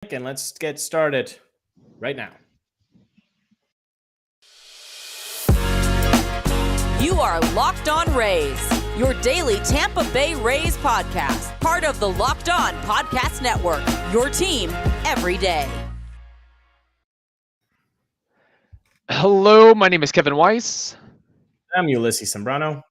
and let's get started right now. You are Locked On Rays, your daily Tampa Bay Rays podcast, part of the Locked On Podcast Network, your team every day. Hello, my name is Kevin Weiss. I'm Ulises Sambrano.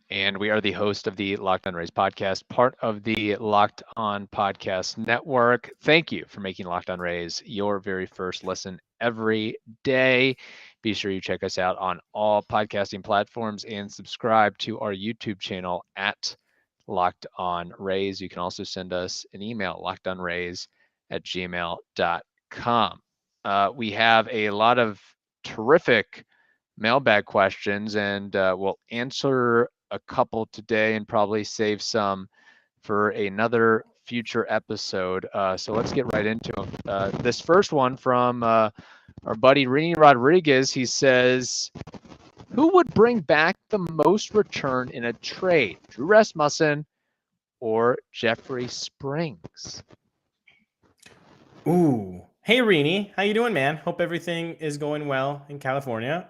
And we are the host of the Locked On Rays podcast, part of the Locked On Podcast Network. Thank you for making Locked On Rays your very first listen every day. Be sure you check us out on all podcasting platforms and subscribe to our YouTube channel at Locked On Rays. You can also send us an email, lockedonrays@gmail.com. We have a lot of terrific mailbag questions, and we'll answer a couple today and probably save some for another future episode. So let's get right into them. This first one from our buddy Rini Rodriguez. He says, who would bring back the most return in a trade, Drew Rasmussen or Jeffrey Springs? Ooh. Hey, Rini. How you doing, man? Hope everything is going well in California.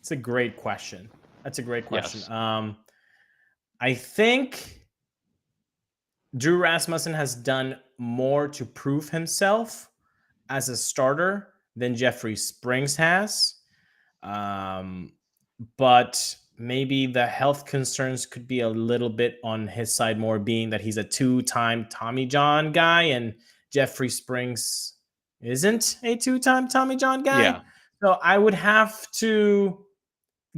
It's a great question. That's a great question. Yes. I think Drew Rasmussen has done more to prove himself as a starter than Jeffrey Springs has. But maybe the health concerns could be a little bit on his side, more being that he's a two-time Tommy John guy and Jeffrey Springs isn't a two-time Tommy John guy. Yeah. So I would have to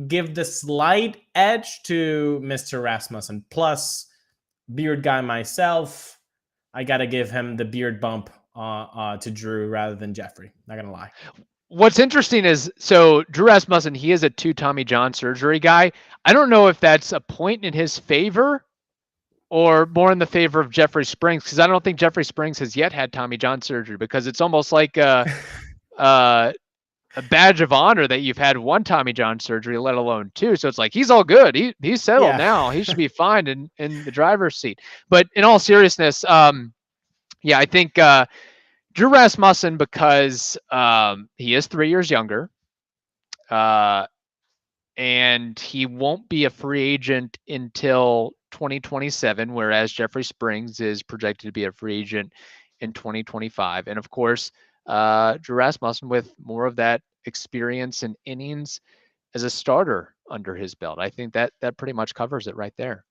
give the slight edge to Mr. Rasmussen. Plus, beard guy myself, I got to give him the beard bump to Drew rather than Jeffrey. Not going to lie. What's interesting is, so Drew Rasmussen, he is a two Tommy John surgery guy. I don't know if that's a point in his favor or more in the favor of Jeffrey Springs, because I don't think Jeffrey Springs has yet had Tommy John surgery, because it's almost like a badge of honor that you've had one Tommy John surgery, let alone two. So it's like, he's all good. He's settled now. He should be fine in the driver's seat. But in all seriousness, I think Drew Rasmussen, because he is 3 years younger, and he won't be a free agent until 2027, whereas Jeffrey Springs is projected to be a free agent in 2025. And of course, Drew Rasmussen with more of that experience and innings as a starter under his belt. I think that pretty much covers it right there.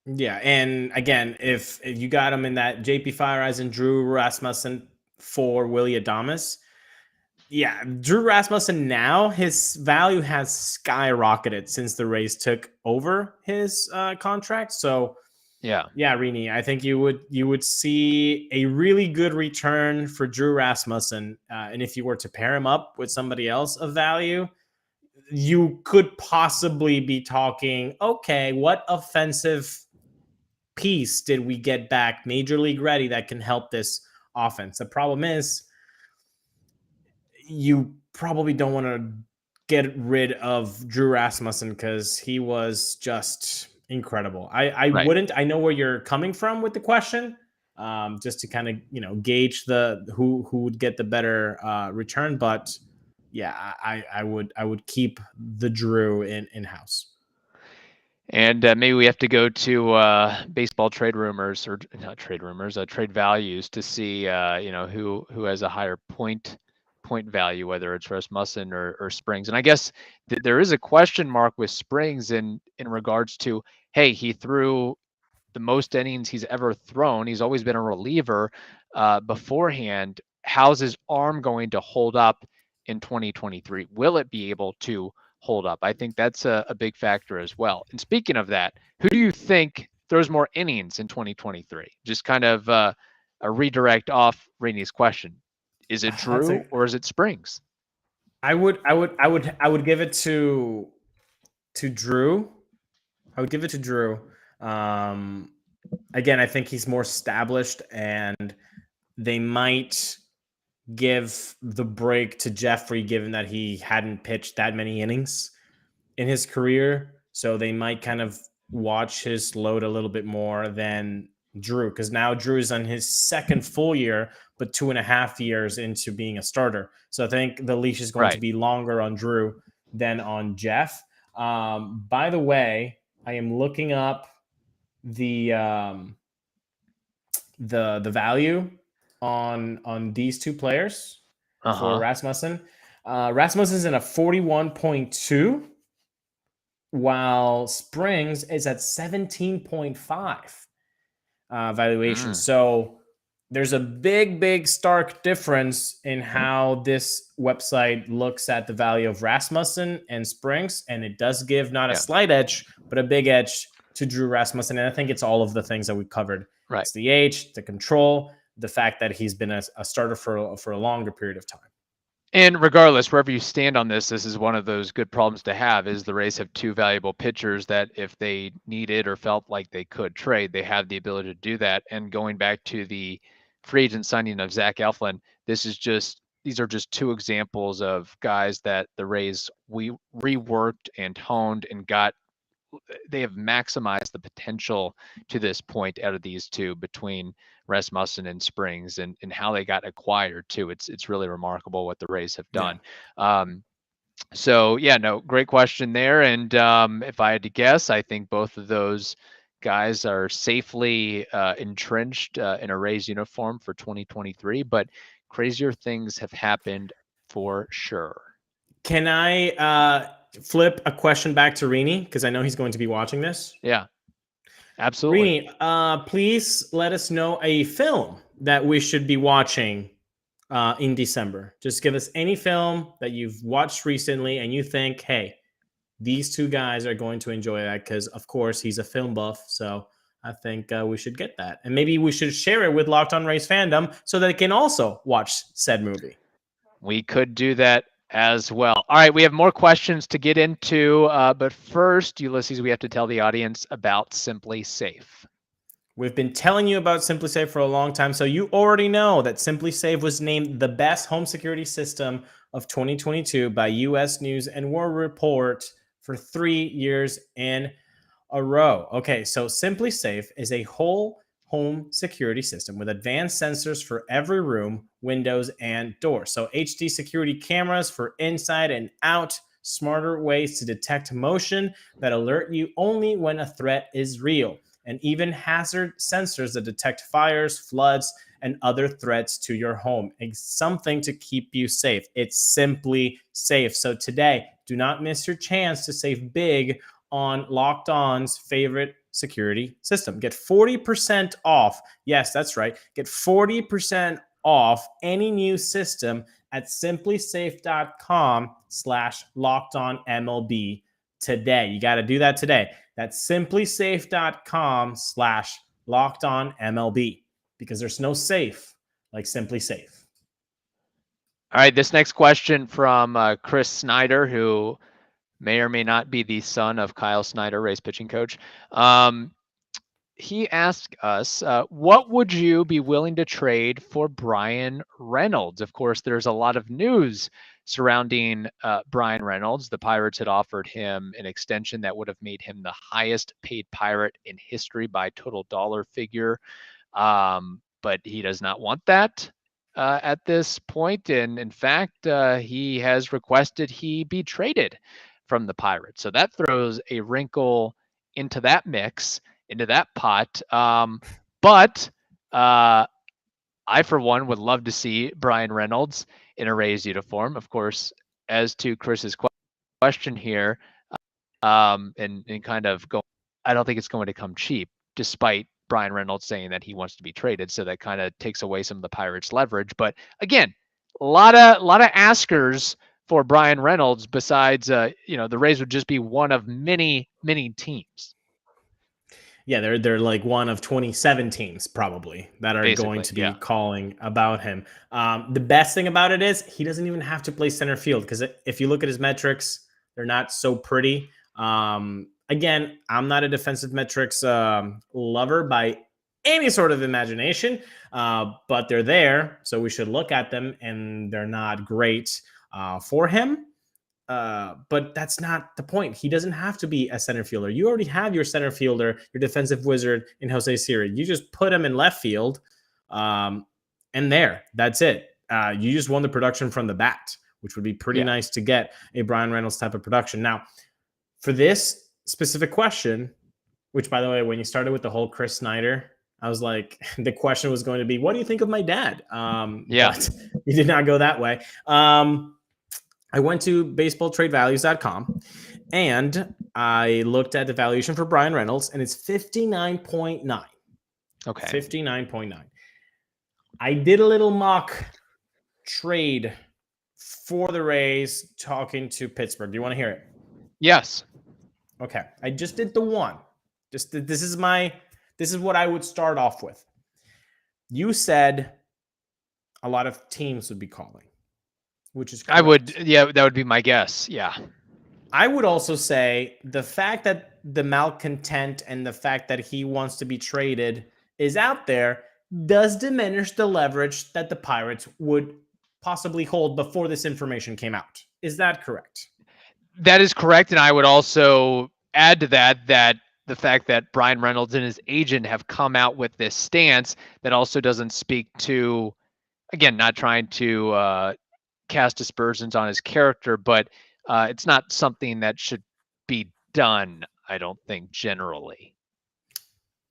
Yeah, and again, if you got him in that JP Fireeyes and Drew Rasmussen for Willy Adames, yeah, Drew Rasmussen now, his value has skyrocketed since the Rays took over his contract. So yeah, Rini, I think you would see a really good return for Drew Rasmussen, and if you were to pair him up with somebody else of value, you could possibly be talking, okay, what offensive piece did we get back major league ready that can help this offense? The problem is you probably don't want to get rid of Drew Rasmussen because he was just incredible. I right. wouldn't. I know where you're coming from with the question, just to kind of gauge the who would get the better return. But yeah, I would keep the Drew in house. And maybe we have to go to baseball trade rumors, or not trade rumors, trade values, to see who has a higher point value, whether it's Rasmussen or Springs. And I guess there is a question mark with Springs in regards to, hey, he threw the most innings he's ever thrown. He's always been a reliever beforehand. How's his arm going to hold up in 2023? Will it be able to hold up? I think that's a big factor as well. And speaking of that, who do you think throws more innings in 2023? Just kind of a redirect off Rainey's question. Is it Drew or is it Springs? I would give it to Drew. I would give it to Drew. Again, I think he's more established, and they might give the break to Jeffrey, given that he hadn't pitched that many innings in his career. So they might kind of watch his load a little bit more than Drew, because now Drew is on his second full year, but 2.5 years into being a starter. So I think the leash is going to be longer on Drew than on Jeff. By the way, I am looking up the value on these two players for Rasmussen. Rasmussen is in a 41.2, while Springs is at 17.5 valuation. So there's a big stark difference in how this website looks at the value of Rasmussen and Springs, and it does give not a slight edge, but a big edge to Drew Rasmussen. And I think it's all of the things that we covered. Right. It's the age, the control, the fact that he's been a starter for a longer period of time. And regardless, wherever you stand on this is one of those good problems to have, is the Rays have two valuable pitchers that if they needed or felt like they could trade, they have the ability to do that. And going back to the free agent signing of Zach Eflin, these are just two examples of guys that the Rays reworked and honed and they have maximized the potential to this point out of these two between Rasmussen and Springs, and how they got acquired too. It's really remarkable what the Rays have done. So yeah, no, great question there. And if I had to guess, I think both of those guys are safely entrenched in a Rays uniform for 2023, but crazier things have happened for sure. Can I flip a question back to Rini? Because I know he's going to be watching this. Yeah, absolutely. Rini, please let us know a film that we should be watching in December. Just give us any film that you've watched recently and you think, hey, these two guys are going to enjoy that, because, of course, he's a film buff. So I think we should get that. And maybe we should share it with Locked On Rays fandom so that they can also watch said movie. We could do that as well. All right, we have more questions to get into, but first, Ulises, we have to tell the audience about Simply Safe. We've been telling you about Simply Safe for a long time, so you already know that Simply Safe was named the best home security system of 2022 by U.S. News and World Report for 3 years in a row. Okay, so Simply Safe is a whole home security system with advanced sensors for every room, windows, and doors. So HD security cameras for inside and out, smarter ways to detect motion that alert you only when a threat is real, and even hazard sensors that detect fires, floods, and other threats to your home. It's something to keep you safe. It's Simply Safe. So today, do not miss your chance to save big on Locked On's favorite security system. Get 40% off. Yes, that's right. Get 40% off any new system at simplysafe.com/LockedOnMLB today. You got to do that today. That's simplysafe.com/LockedOnMLB, because there's no safe like Simply Safe. All right, this next question from Chris Snyder, who may or may not be the son of Kyle Snyder, Rays pitching coach. He asked us, what would you be willing to trade for Bryan Reynolds? Of course, there's a lot of news surrounding Bryan Reynolds. The Pirates had offered him an extension that would have made him the highest paid Pirate in history by total dollar figure. But he does not want that at this point. And in fact, he has requested he be traded from the Pirates. So that throws a wrinkle into that mix, into that pot. But I, for one, would love to see Bryan Reynolds in a Rays uniform. Of course, as to Chris's question here, and kind of go, I don't think it's going to come cheap, despite Bryan Reynolds saying that he wants to be traded. So that kind of takes away some of the Pirates' leverage. But again, a lot of askers for Bryan Reynolds. Besides, the Rays would just be one of many teams. Yeah, they're like one of 27 teams probably that are Basically, going to be calling about him. The best thing about it is he doesn't even have to play center field, because if you look at his metrics, they're not so pretty. Again, I'm not a defensive metrics lover by any sort of imagination, but they're there, so we should look at them, and they're not great for him. But that's not the point. He doesn't have to be a center fielder. You already have your center fielder, your defensive wizard in Jose Siri. You just put him in left field, and that's it. You just won the production from the bat, which would be pretty nice to get a Bryan Reynolds type of production. Now, for this specific question, which, by the way, when you started with the whole Chris Snyder, I was like, the question was going to be, what do you think of my dad? But you did not go that way. I went to baseballtradevalues.com and I looked at the valuation for Bryan Reynolds, and it's 59.9. Okay. 59.9. I did a little mock trade for the Rays talking to Pittsburgh. Do you want to hear it? Yes. Okay. I just did the one. This is what I would start off with. You said a lot of teams would be calling, which is correct. I would, that would be my guess. Yeah. I would also say the fact that the malcontent and the fact that he wants to be traded is out there does diminish the leverage that the Pirates would possibly hold before this information came out. Is that correct? That is correct. And I would also add to that the fact that Bryan Reynolds and his agent have come out with this stance that also doesn't speak to, again, not trying to cast aspersions on his character, but it's not something that should be done, I don't think, generally.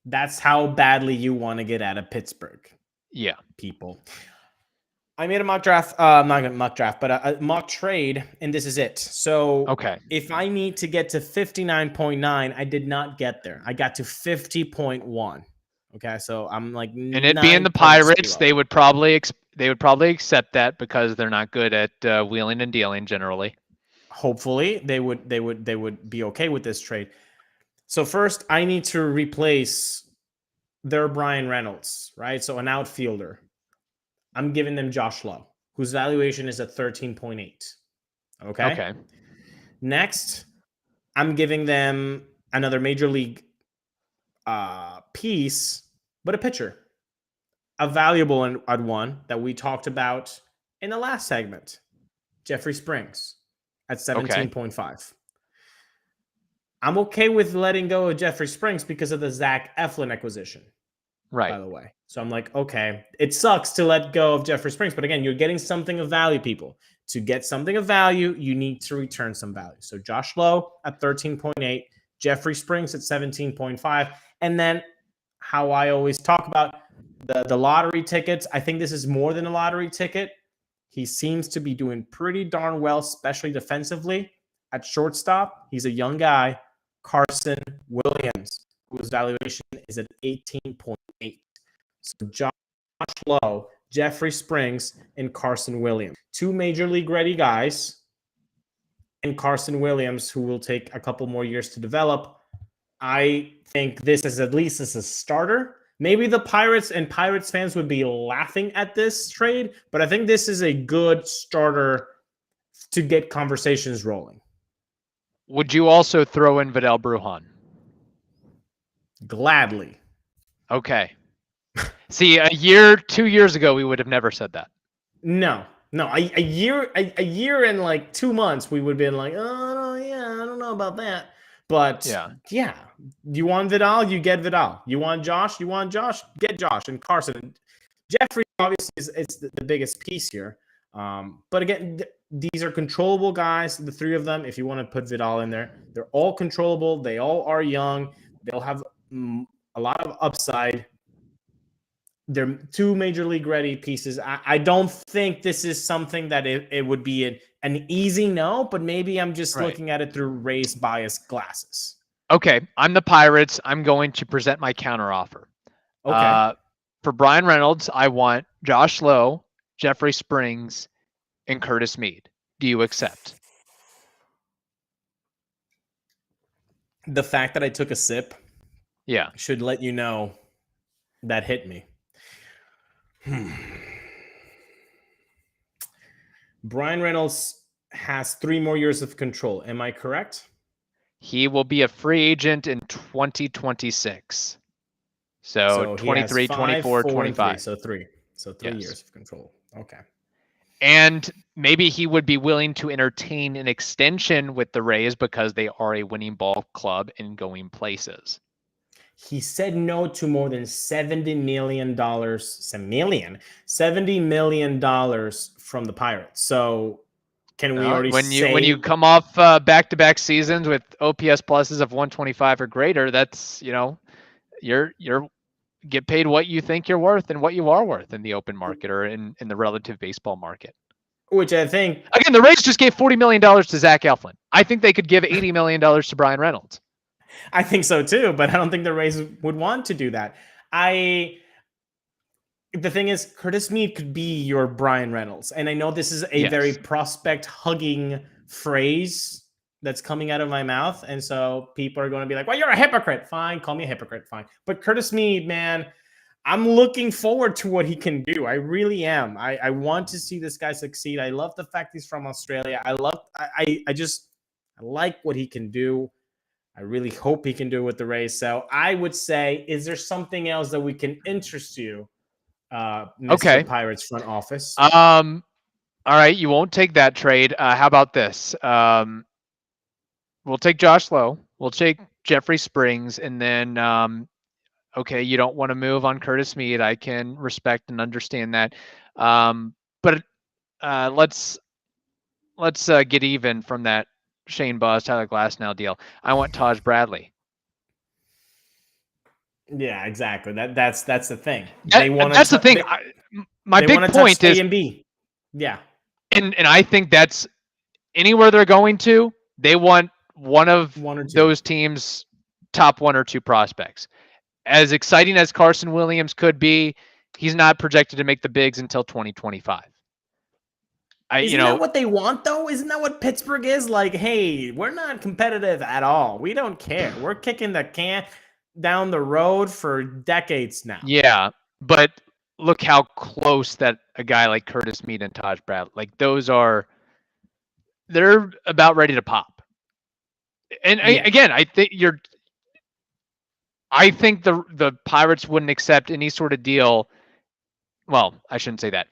That's how badly you want to get out of Pittsburgh. Yeah. People. I made a mock draft, not a mock draft, but a mock trade, and this is it. So if I need to get to 59.9, I did not get there. I got to 50.1. Okay, so I'm like, and it being the Pirates, they would probably accept that because they're not good at wheeling and dealing generally. Hopefully, they would be okay with this trade. So first, I need to replace their Bryan Reynolds, right? So an outfielder. I'm giving them Josh Lowe, whose valuation is at 13.8. Okay. Next, I'm giving them another major league piece, but a pitcher. A valuable one that we talked about in the last segment. Jeffrey Springs at 17.5. I'm okay with letting go of Jeffrey Springs because of the Zach Eflin acquisition. Right. By the way. So I'm like, okay, it sucks to let go of Jeffrey Springs. But again, you're getting something of value, people. To get something of value, you need to return some value. So Josh Lowe at 13.8, Jeffrey Springs at 17.5. And then how I always talk about the lottery tickets. I think this is more than a lottery ticket. He seems to be doing pretty darn well, especially defensively. At shortstop, he's a young guy, Carson Williams, whose valuation is at 18.8. So Josh Lowe, Jeffrey Springs, and Carson Williams. Two major league ready guys, and Carson Williams, who will take a couple more years to develop. I think this is at least as a starter. Maybe the Pirates and Pirates fans would be laughing at this trade, but I think this is a good starter to get conversations rolling. Would you also throw in Vidal Brujan? Gladly. Okay. See, 2 years ago, we would have never said that. No. A year and like 2 months, we would have been like, oh yeah, I don't know about that. But yeah, you want Vidal, you get Vidal. You want Josh, get Josh. And Carson, Jeffrey obviously is the biggest piece here. But again, these are controllable guys. The three of them, if you want to put Vidal in there, they're all controllable. They all are young. They'll have a lot of upside. They're two major league ready pieces. I don't think this is something that it would be an easy no, but maybe I'm just looking at it through Rays bias glasses. Okay, I'm the Pirates. I'm going to present my counteroffer. Okay. For Bryan Reynolds, I want Josh Lowe, Jeffrey Springs, and Curtis Mead. Do you accept? The fact that I took a sip should let you know that hit me. Bryan Reynolds has 3 more years of control. Am I correct? He will be a free agent in 2026. So 23, 24, 25. So 3 years of control. Okay. And maybe he would be willing to entertain an extension with the Rays because they are a winning ball club and going places. He said no to more than $70 million from the Pirates. So can we already when say you come off back-to-back seasons with OPS pluses of 125 or greater, that's, you're get paid what you think you're worth and what you are worth in the open market or in the relative baseball market. which I think Again, the Rays just gave $40 million to Zach Eflin. I think they could give $80 million to Bryan Reynolds. I think so too, but I don't think the Rays would want to do that. The thing is, Curtis Mead could be your Bryan Reynolds. And I know this is a very prospect hugging phrase that's coming out of my mouth. And so people are going to be like, well, you're a hypocrite. Fine. Call me a hypocrite. Fine. But Curtis Mead, man, I'm looking forward to what he can do. I really am. I want to see this guy succeed. I love the fact he's from Australia. I like what he can do. I really hope he can do it with the Rays. So I would say, is there something else that we can interest you, Mr. Pirates front office? All right, you won't take that trade. How about this? We'll take Josh Lowe. We'll take Jeffrey Springs, and then okay, you don't want to move on Curtis Mead. I can respect and understand that. But let's get even from that Shane Buzz, Tyler Glasnow deal. I want Taj Bradley. Yeah, exactly. That's the thing. That's the thing. My big point is A and B. Yeah, and I think that's anywhere they're going to. They want one or two. Those teams' top 1 or 2 prospects. As exciting as Carson Williams could be, he's not projected to make the bigs until 2025. Isn't that what they want, though? Isn't that what Pittsburgh is? Like, hey, we're not competitive at all. We don't care. We're kicking the can down the road for decades now. Yeah, but look how close that a guy like Curtis Mead and Taj Bradley, like they're about ready to pop. And again, I think the Pirates wouldn't accept any sort of deal. Well, I shouldn't say that.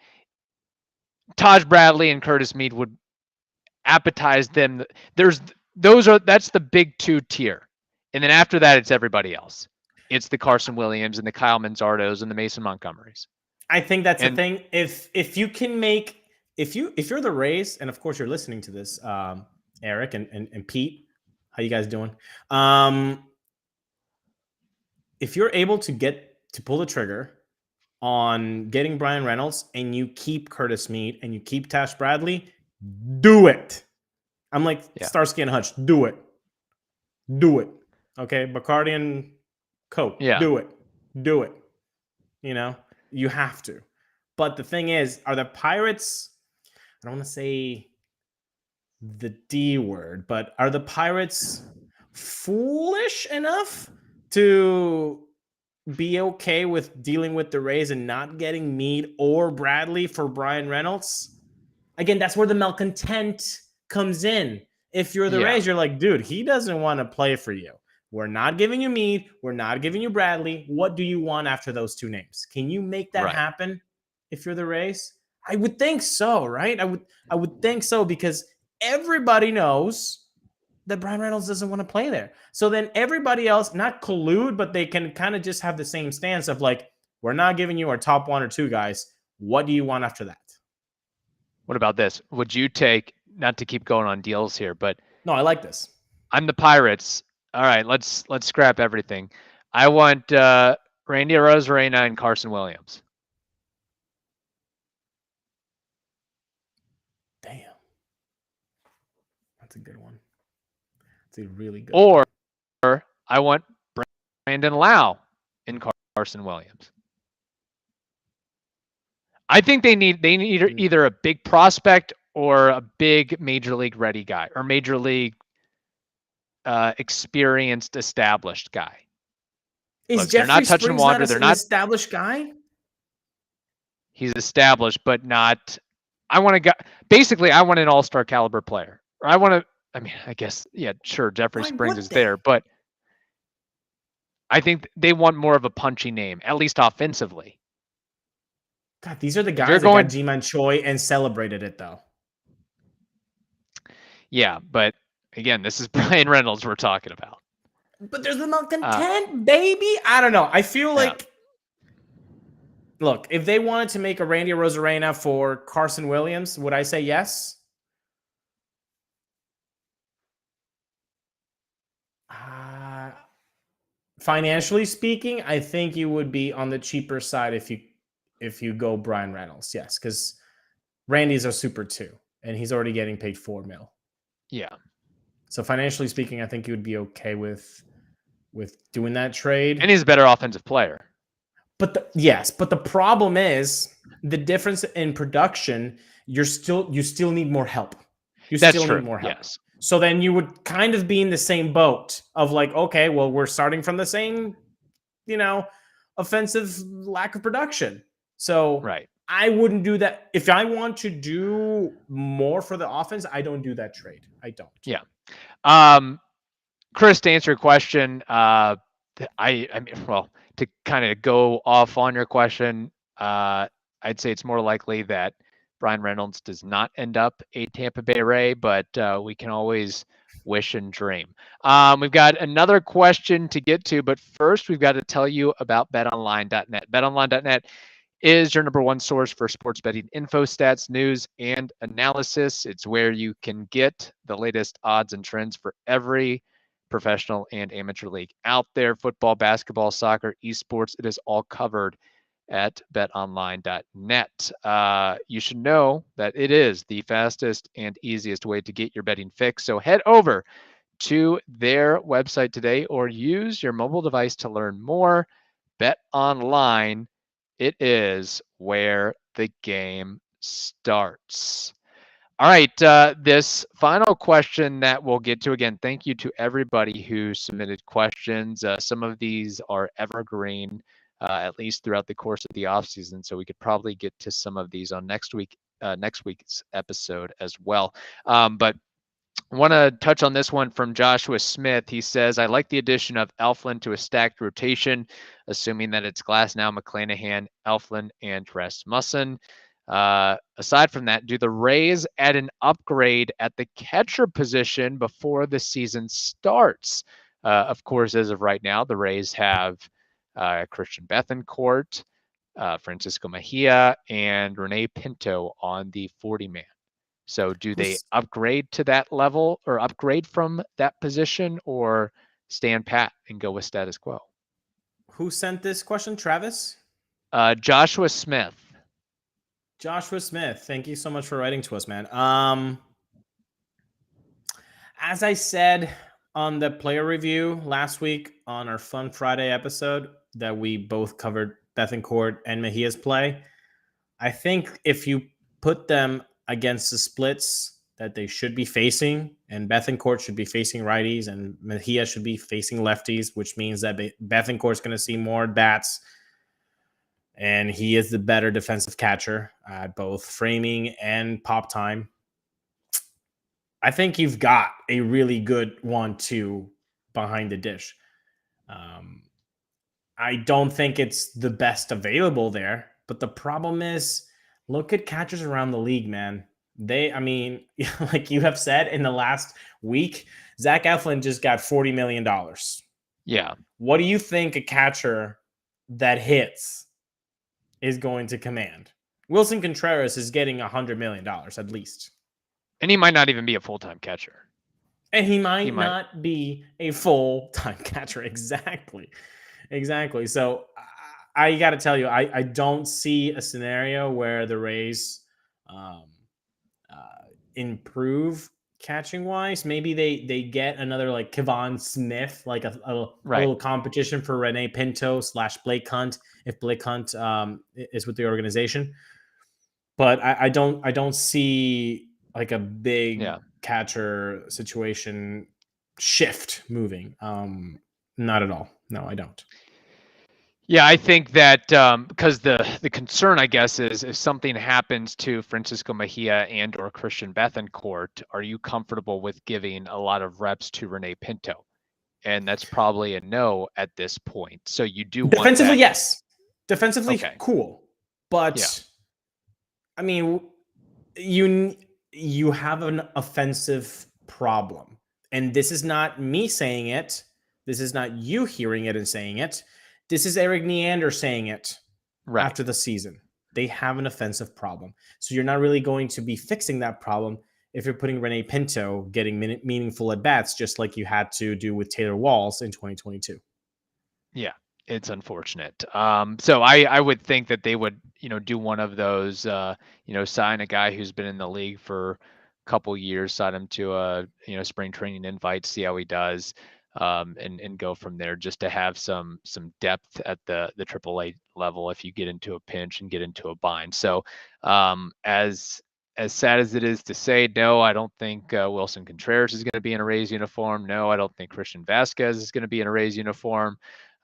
Taj Bradley and Curtis Mead would appetize them. That's the big 2 tier. And then after that, it's everybody else. It's the Carson Williams and the Kyle Manzardos and the Mason Montgomerys. I think that's the thing. If you can make if you're the Rays, and of course you're listening to this, Eric and Pete, how you guys doing? If you're able to pull the trigger on getting Bryan Reynolds and you keep Curtis Mead and you keep Tash Bradley, do it. I'm like Starsky and Hutch. Do it. Okay, Bacardi and Coke. Yeah. Do it. You have to. But the thing is, are the Pirates, I don't want to say the D word, but are the Pirates foolish enough to be okay with dealing with the Rays and not getting Mead or Bradley for Bryan Reynolds? Again, that's where the malcontent comes in. If you're the Rays, you're like, dude, he doesn't want to play for you. We're not giving you Mead. We're not giving you Bradley. What do you want after those 2 names? Can you make that happen if you're the Rays? I would think so, right? I would think so, because everybody knows that Bryan Reynolds doesn't want to play there. So then everybody else, not collude, but they can kind of just have the same stance of like, we're not giving you our top 1 or 2 guys. What do you want after that? What about this? Would you take, not to keep going on deals here, but no, I like this. I'm the Pirates. All right, let's scrap everything. I want Randy Arozarena and Carson Williams. Damn. That's a good one. That's a really good one. Or I want Brandon Lau and Carson Williams. I think they need either a big prospect or a big major league ready guy or major league experienced, established guy. Is Jeffrey not touching Springs water. Not they're an not established guy. He's established, but not. I want a guy. Basically, I want an all-star caliber player. Or I want to. I mean, I guess sure. Jeffrey Springs is there, but I think they want more of a punchy name, at least offensively. God, these are the You're guys that going- got Ji-Man Choi and celebrated it, though. Yeah, but again, this is Bryan Reynolds we're talking about. But there's the malcontent, baby. I don't know. I feel like, look, if they wanted to make a Randy Arozarena for Carson Williams, would I say yes? Financially speaking, I think you would be on the cheaper side if you go Bryan Reynolds. Yes, because Randy's a super too, and he's already getting paid $4 million. Yeah. So financially speaking, I think you would be okay with doing that trade. And he's a better offensive player. But the problem is the difference in production. You still need more help. That's still true. Need more help. Yes. So then you would kind of be in the same boat of like, okay, well, we're starting from the same, offensive lack of production. So right. I wouldn't do that. If I want to do more for the offense, I don't do that trade. I don't. Yeah. Chris, to answer your question, I mean, well, to kind of go off on your question, I'd say it's more likely that Bryan Reynolds does not end up a Tampa Bay Ray, but we can always wish and dream. We've got another question to get to, but first we've got to tell you about betonline.net. Betonline.net is your number one source for sports betting info, stats, news, and analysis. It's where you can get the latest odds and trends for every professional and amateur league out there. Football, basketball, soccer, esports, it is all covered at betonline.net. You should know that it is the fastest and easiest way to get your betting fix. So head over to their website today or use your mobile device to learn more. BetOnline, it is where the game starts. All right, this final question that we'll get to, again, thank you to everybody who submitted questions. Some of these are evergreen, at least throughout the course of the offseason, so we could probably get to some of these on next week's episode as well. But I want to touch on this one from Joshua Smith. He says, I like the addition of Elflein to a stacked rotation, assuming that it's Glasnow, McClanahan, Elflein, and Rasmussen. Aside from that, do the Rays add an upgrade at the catcher position before the season starts? Of course, as of right now, the Rays have Christian Bethancourt, Francisco Mejia, and Rene Pinto on the 40-man. So do they upgrade to that level or upgrade from that position or stand pat and go with status quo? Who sent this question? Travis? Joshua Smith. Joshua Smith, thank you so much for writing to us, man. As I said on the player review last week on our Fun Friday episode that we both covered Bethancourt and Mejia's play, I think if you put them against the splits that they should be facing, and Bethancourt should be facing righties and Mejia should be facing lefties, which means that Bethancourt's going to see more bats, and he is the better defensive catcher at both framing and pop time. I think you've got a really good 1-2 behind the dish. I don't think it's the best available there, but the problem is, look at catchers around the league, man. Like you have said in the last week, Zach Eflin just got $40 million. Yeah. What do you think a catcher that hits is going to command? Wilson Contreras is getting $100 million at least. And he might not even be a full-time catcher. And he might not be a full-time catcher. Exactly. So I got to tell you, I don't see a scenario where the Rays improve catching wise. Maybe they get another like Kevon Smith, like a little competition for Rene Pinto / Blake Hunt if Blake Hunt is with the organization. But I don't see like a big catcher situation shift moving. Not at all. No, I don't. Yeah, I think that because the concern, I guess, is if something happens to Francisco Mejia and or Christian Bethancourt, are you comfortable with giving a lot of reps to Rene Pinto? And that's probably a no at this point. So you do defensively, want that. yes. Defensively, cool. But I mean, you have an offensive problem. And this is not me saying it. This is not you hearing it and saying it. This is Eric Neander saying it Right. after the season. They have an offensive problem. So you're not really going to be fixing that problem if you're putting Rene Pinto getting meaningful at-bats, just like you had to do with Taylor Walls in 2022. Yeah, it's unfortunate. So I would think that they would, do one of those, sign a guy who's been in the league for a couple years, sign him to a, spring training invite, see how he does, and go from there, just to have some depth at the AAA level if you get into a pinch and get into a bind. So as sad as it is to say, no, I don't think Wilson Contreras is going to be in a Rays uniform. No, I don't think Christian Vasquez is going to be in a Rays uniform.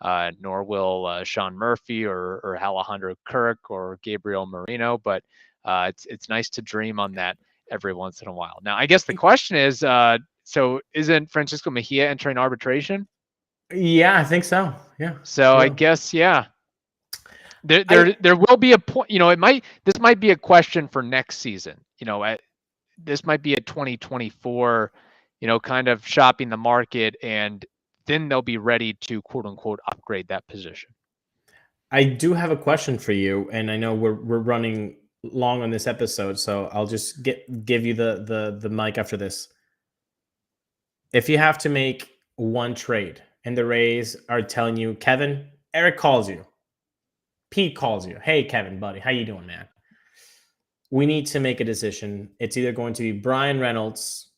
Nor will Sean Murphy or Alejandro Kirk or Gabriel Moreno. But it's nice to dream on that every once in a while. Now, I guess the question is, so isn't Francisco Mejia entering arbitration? Yeah, I think so. Yeah. So I guess, yeah. There will be a point, this might be a question for next season. This might be a 2024, kind of shopping the market, and then they'll be ready to quote unquote upgrade that position. I do have a question for you, and I know we're running long on this episode, so I'll just give you the mic after this. If you have to make one trade and the Rays are telling you, Kevin, Eric calls you, Pete calls you, hey Kevin, buddy, how you doing, man? We need to make a decision. It's either going to be Bryan Reynolds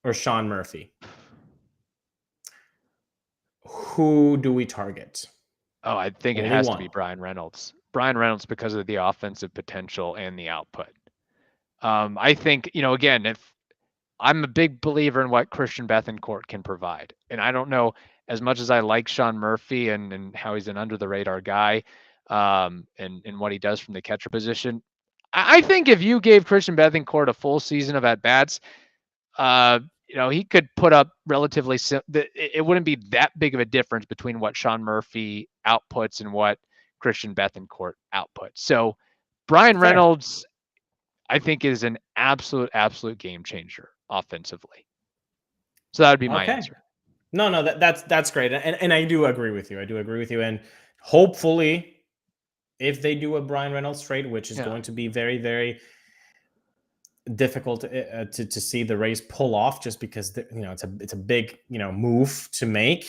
or Sean Murphy. Who do we target? Oh, I think it has to be Bryan Reynolds. Bryan Reynolds because of the offensive potential and the output. I think, again, if I'm a big believer in what Christian Bethancourt can provide. And I don't know, as much as I like Sean Murphy and how he's an under the radar guy, and what he does from the catcher position, I think if you gave Christian Bethancourt a full season of at-bats, he could put up relatively it wouldn't be that big of a difference between what Sean Murphy outputs and what Christian Bethancourt outputs. So Bryan Reynolds, I think, is an absolute game changer offensively. So that would be my answer. No, that's great. And I do agree with you. And hopefully if they do a Bryan Reynolds trade, which is going to be very, very difficult to see the Rays pull off, just because it's a big move to make.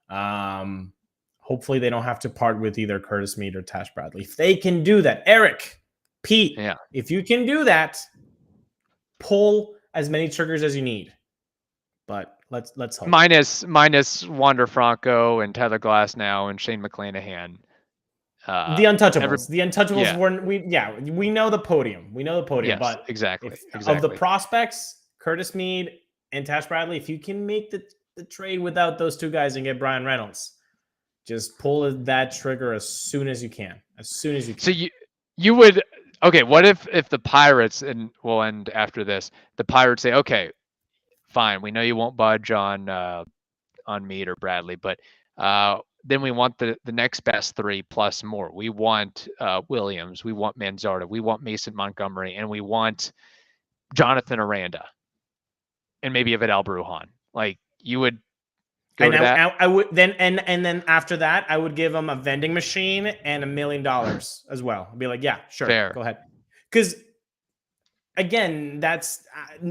Hopefully they don't have to part with either Curtis Mead or Tash Bradley. If they can do that, Eric, Pete, if you can do that, pull as many triggers as you need. But let's hope. Minus Wander Franco and Tyler Glasnow and Shane McClanahan. The Untouchables. The Untouchables we know the podium. Yes, but exactly. Of the prospects, Curtis Mead and Tash Bradley, if you can make the trade without those two guys and get Bryan Reynolds, just pull that trigger as soon as you can. So you would, okay, what if the Pirates, and we'll end after this, the Pirates say, okay, fine, we know you won't budge on Mead or Bradley, but then we want the next best three plus more. We want Williams, we want Manzardo, we want Mason Montgomery, and we want Jonathan Aranda, and maybe a Vidal Brujan. Like, you would go to that? I would then, and then after that, I would give them a vending machine and $1 million as well. I'd be like, yeah, sure, fair, go ahead. Because again,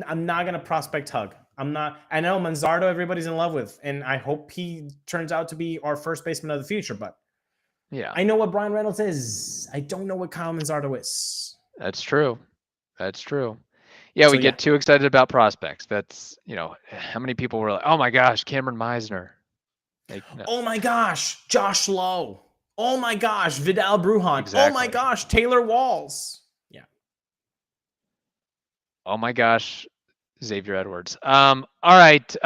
I'm not gonna prospect hug. I'm not. I know Manzardo everybody's in love with, and I hope he turns out to be our first baseman of the future. But yeah, I know what Bryan Reynolds is. I don't know what Kyle Manzardo is. That's true. Yeah, we get too excited about prospects. That's, how many people were like, oh my gosh, Cameron Meisner. Like, no. Oh my gosh, Josh Lowe. Oh my gosh, Vidal Brujan. Exactly. Oh my gosh, Taylor Walls. Yeah. Oh my gosh, Xavier Edwards. All right.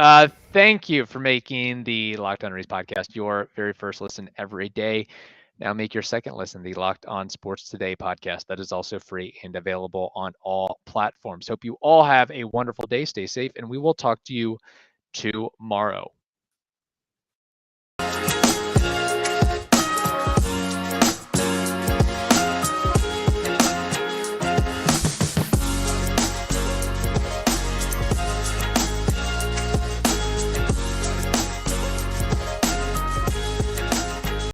Thank you for making the Locked On Rays podcast your very first listen every day. Now make your second listen, the Locked On Sports Today podcast. That is also free and available on all platforms. Hope you all have a wonderful day. Stay safe, and we will talk to you tomorrow.